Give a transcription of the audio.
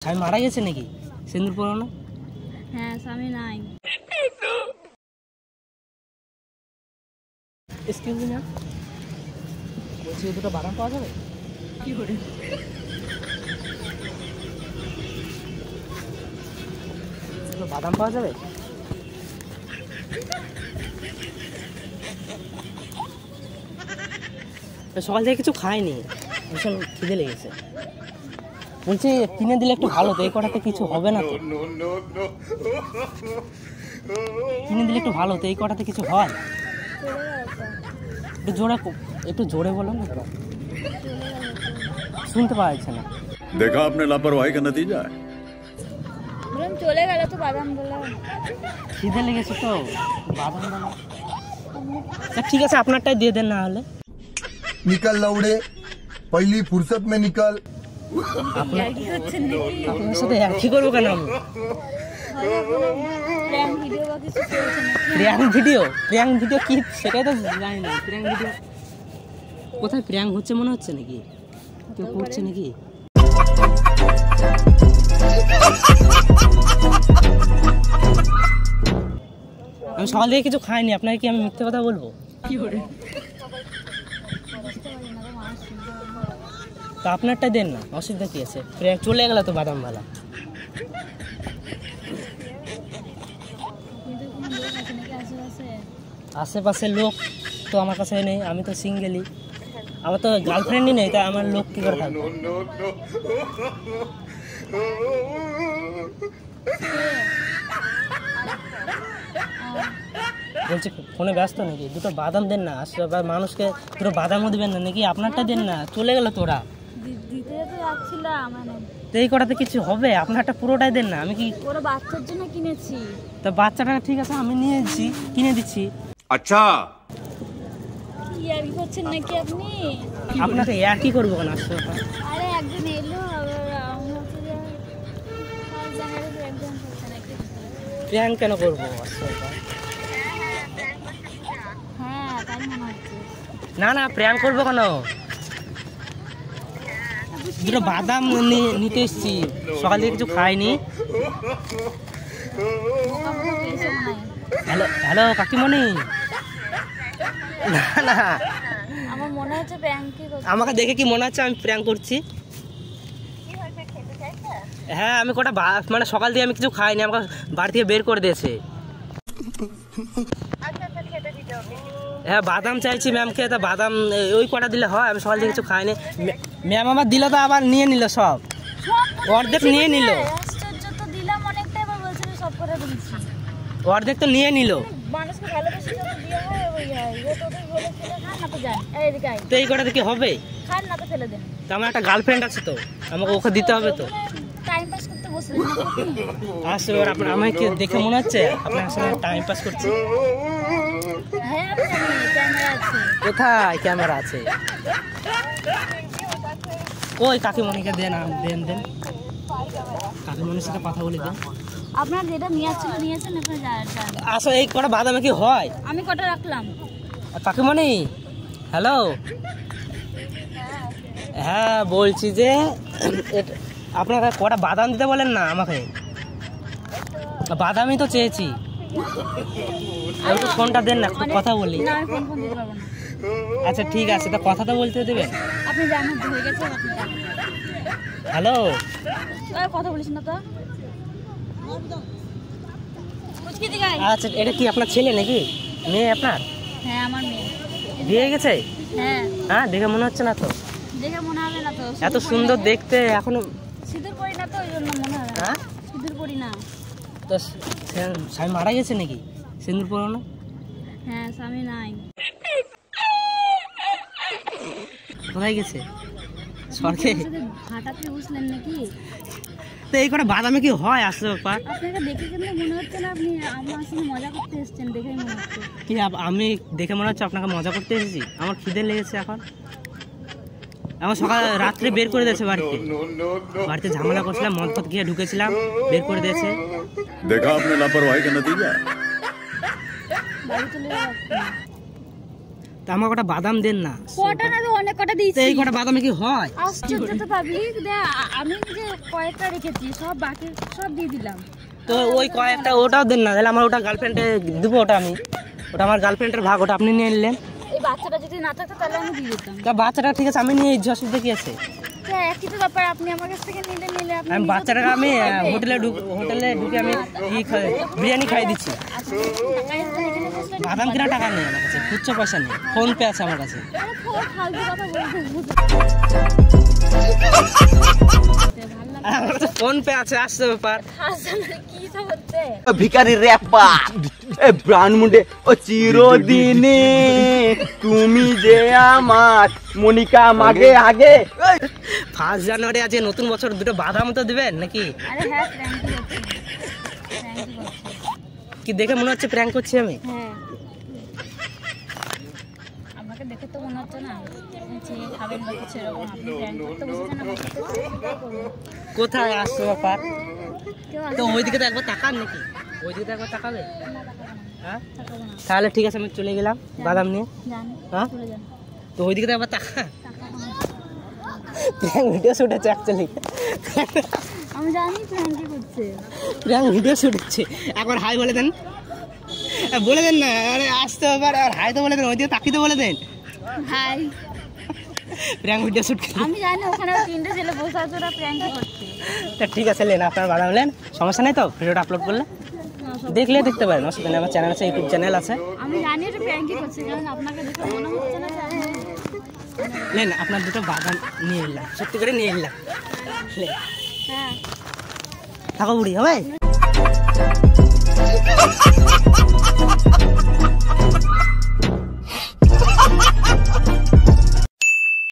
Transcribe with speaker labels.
Speaker 1: স্বামী মারা গেছে নাকি? সিন্দুর পরো না।
Speaker 2: হ্যাঁ, স্বামী নাই।
Speaker 1: এক্সকিউজ মি ম্যাম, বলছি দুটো বাদাম পাওয়া যাবে?
Speaker 2: কি করে?
Speaker 1: দুটো বাদাম পাওয়া যাবে? সকাল থেকে কিছু খাইনি, ভীষণ খিদে লেগেছে। বলছি কিনে দিলে একটু ভালো তো, এই কটাতে কিছু হবে না তো। কিনে দিলে একটু ভালো তো, এই কটাতে কিছু হয়? একটু জোরে বলো না তো, শুনতে পাওয়া যাচ্ছে না।
Speaker 3: देखा आपने लापरवाही का नतीजा है।
Speaker 2: চলে গেল তো বাদাম বলা।
Speaker 1: খিদে লেগেছে তো, বাদাম বলা। ঠিক আছে, আপনারটাই দিয়ে দেন না হলে।
Speaker 4: निकल लौड़े, पहली फुर्सत में निकल।
Speaker 1: আপনার সাথে একই করবো কেন আমি? প্র্যাঙ্ক ভিডিও কি সেটাই তো জানি না। প্র্যাঙ্ক ভিডিও কোথায় প্র্যাঙ্ক হচ্ছে মনে হচ্ছে নাকি? কেউ করছে নাকি? আমি সকাল থেকে কিছু খাইনি, আপনাকে কি আমি মিথ্যে কথা বলবো? তা আপনারটা দেন না, অসুবিধা কি আছে? চলে গেল তো বাদাম বালা। আশেপাশের লোক তো আমার কাছে নেই, আমি তো সিঙ্গেলই, আমার তো গার্লফ্রেন্ডই নেই, তাই আমার লোক কি করে থাকবে? বলছি ফোনে ব্যস্ত নাকি? দুটো বাদাম দেন না, মানুষকে দুটো বাদামও দেবেন না নাকি? আপনারটা দেন না, চলে গেল তোরা। তো এই কটাতে কিছু হবে? আপনারটা পুরোটাই দেন না। আমি কি
Speaker 2: ওরা বাচ্চার জন্য কিনেছি।
Speaker 1: তা বাচ্চাটা ঠিক আছে, আমি নিয়েছি, কিনে দিচ্ছি।
Speaker 3: अच्छा
Speaker 2: ইয়ার কি করছেন নাকি আপনি?
Speaker 1: আপনাকে একই করবো কেন? আসলে
Speaker 2: আরে একজন এলো,
Speaker 1: প্র্যাঙ্ক কেন করবো?
Speaker 2: হ্যাঁ তাই মনে হচ্ছে।
Speaker 1: না প্র্যাঙ্ক করবো কেন? দুটো বাদাম নিতে এসছি, সকাল থেকে কিছু খাইনি। হ্যালো কাকিমণি। না
Speaker 2: আমার মনে হচ্ছে ব্যাংকে।
Speaker 1: আমাকে দেখে কি মনে হচ্ছে আমি প্র্যাঙ্ক করছি? হ্যাঁ, আমি কটা মানে সকাল থেকে আমি কিছু খাইনি, আমাকে বাড়ি থেকে বের করে দিয়েছে। হ্যাঁ বাদাম চাইছি ম্যামকে, তা বাদাম ওই কটা দিলে হয়? আমি সকাল থেকে কিছু খাইনি। ম্যাম আমার দিল তো আবার নিয়ে নিল, সব অর্ধেক নিয়ে নিল। অর্ধেক তো নিয়ে নিল। তো এই কটাতে কি হবে? আমার একটা গার্লফ্রেন্ড আছে তো, আমাকে ওকে দিতে হবে তো। আসলে আপনার আমাকে দেখে মনে হচ্ছে আপনার সঙ্গে টাইম পাস করছি। কোথায় ক্যামেরা আছে? ওই কাকিমণিকে দেন, দেন কাকিমণির সাথে কথা বলে দেন।
Speaker 2: আপনার যেটা নিয়েছেন
Speaker 1: আসলে এই কটা বাদামে কি হয়?
Speaker 2: আমি কটা রাখলাম।
Speaker 1: কাকিমণি হ্যালো, হ্যাঁ বলছি যে আপনারা কটা বাদাম দিতে বলেন না আমাকে। বাদামই তো চেয়েছি। একটু ফোনটা দেন না, কথা বলি। আচ্ছা ঠিক আছে, তা কথা তো বলতে দেবেন।
Speaker 2: আপনি জানেন হয়ে গেছে।
Speaker 1: হ্যালো,
Speaker 2: কথা বলিস না তো।
Speaker 1: আচ্ছা এটা কি আপনার ছেলে নাকি মেয়ে আপনার?
Speaker 2: হ্যাঁ আমার মেয়ে।
Speaker 1: বিয়ে গেছে?
Speaker 2: হ্যাঁ
Speaker 1: দেখে মনে হচ্ছে না তো।
Speaker 2: দেখে মনে হবে না তো,
Speaker 1: এত সুন্দর দেখতে, এখনো
Speaker 2: সিঁদুর পরি না তো, ওই জন্য মনে হয়।
Speaker 1: হ্যাঁ
Speaker 2: সিঁদুর পরি না
Speaker 1: তো। স্বামী মারা গেছে নাকি? সিঁদুর পরো না।
Speaker 2: হ্যাঁ স্বামী নাই।
Speaker 1: কোথায় গেছে? স্বর্গে।
Speaker 2: হঠাৎ বুঝলেন নাকি?
Speaker 1: তো এই করে বাদামে কি হয় আসলে ব্যাপার?
Speaker 2: আপনাকে দেখে কিন্তু মনে হচ্ছে না আপনি আমার সঙ্গে মজা করতে এসেছেন, দেখেই মনে হচ্ছে।
Speaker 1: কি আমি দেখে মনে হচ্ছে আপনাকে মজা করতে এসেছি? আমার খিদে লেগেছে এখন। আমার সকাল রাত্রে বের করে দিয়েছে বাড়িতে ঝামেলা করছিলাম, মদ ফদ খেয়ে ঢুকেছিলাম, বের করে দিয়েছে।
Speaker 3: देखा आपने लापरवाही का नतीजा है।
Speaker 2: বাড়ি চলে যাচ্ছি।
Speaker 1: তা আমাকে কটা বাদাম দেন না।
Speaker 2: কটা না তো অনেক কটা দিয়েছি।
Speaker 1: তো এই কটা বাদামে কি হয়?
Speaker 2: আশ্চর্য তো পাবলিক, আমি যে কয়েকটা রেখেছি সব বাকি সব দিয়ে দিলাম।
Speaker 1: তো ওই কয়েকটা ওটাও দেন না, তাহলে আমার ওটা গার্লফ্রেন্ডে দেবো। ওটা আমার গার্লফ্রেন্ডের ভাগ, ওটা আপনি নিয়ে নিলেন।
Speaker 2: এই বাচ্চাটা যদি না থাকতো তাহলে আমি দিয়ে দিতাম।
Speaker 1: তা বাচ্চাটা ঠিক আছে, আমি নিয়ে এই অসুবিধা কি আছে?
Speaker 2: একই তো ব্যাপার, আপনি আমার কাছ থেকে নিলে আপনি
Speaker 1: আমি বাচ্চাটাকে আমি হোটেলে ঢুকে আমি বিরিয়ানি খাই দিচ্ছি। বাদাম কেনা টাকা নেই আমার কাছে, খুচরো পয়সা নেই, ফোন পে আছে আমার কাছে। আমার কাছে ফোন পে আছে, আসছে ব্যাপার।
Speaker 5: ভিখারি র্যাপার এ ব্রাউন মুন্ডে ও চিরদিনে তুমি যে আমার মনিকা মাগে আগে।
Speaker 1: 1 জানুয়ারি আছে, নতুন বছর, দুটো বাদাম তো দিবেন নাকি?
Speaker 2: আরে হ্যাঁ, প্র্যাঙ্ক করছি।
Speaker 1: কি দেখে মনে হচ্ছে প্র্যাঙ্ক করছি আমি?
Speaker 2: হ্যাঁ, আপনাকে দেখে তো মনে হচ্ছে না চেয়ে খাবেন বা কিছু এরকম। আপনি প্র্যাঙ্ক করতে বসেছেন,
Speaker 1: কোথায় আসছে ব্যাপার?
Speaker 2: কেউ
Speaker 1: তো ওইদিকে তো একবার তাকান নাকি? ওইদিকে তো একবার তাকাবে। হ্যাঁ, তাহলে ঠিক আছে, আমি চলে গেলাম বাদাম নিয়ে।
Speaker 2: জান,
Speaker 1: হ্যাঁ,
Speaker 2: চলে যান।
Speaker 1: তো ওইদিকে তো একবার তাকান। প্র্যাঙ্ক ভিডিও শুট হচ্ছে অ্যাকচুয়ালি।
Speaker 2: আমি জানি প্র্যাঙ্কই করছে।
Speaker 1: প্র্যাঙ্ক ভিডিও শুট হচ্ছে। একবার হাই বলে দেন, বলে দেন না। আরে আসতে ব্যাপার, আর হাই তো বলে দেন, ওইদিকে তাকিয়ে তো বলে দেন।
Speaker 2: Hi,
Speaker 1: prank video shoot.
Speaker 2: আমি জানি ওখানে 3টে ছেলে বসে আছে, ওরা প্র্যাঙ্কই করছে।
Speaker 1: তা ঠিক আছে, নেন আপনার বাদাম নেন, সমস্যা নেই তো। ভিডিওটা আপলোড করলে দেখলে দেখতে পারেন, অসুবিধা নেই। আমার চ্যানেল আছে, ইউটিউব চ্যানেল আছে।
Speaker 2: আমি জানি ওটা প্র্যাঙ্কই করছে, কারণ আপনাকে দেখে মনে হচ্ছে না যে আমি
Speaker 1: নেন আপনার দুটো বাদাম নিয়ে এলাম, সত্যি করে নিয়ে এলাম।
Speaker 2: হ্যাঁ
Speaker 1: থাকো বুড়ি, হবে।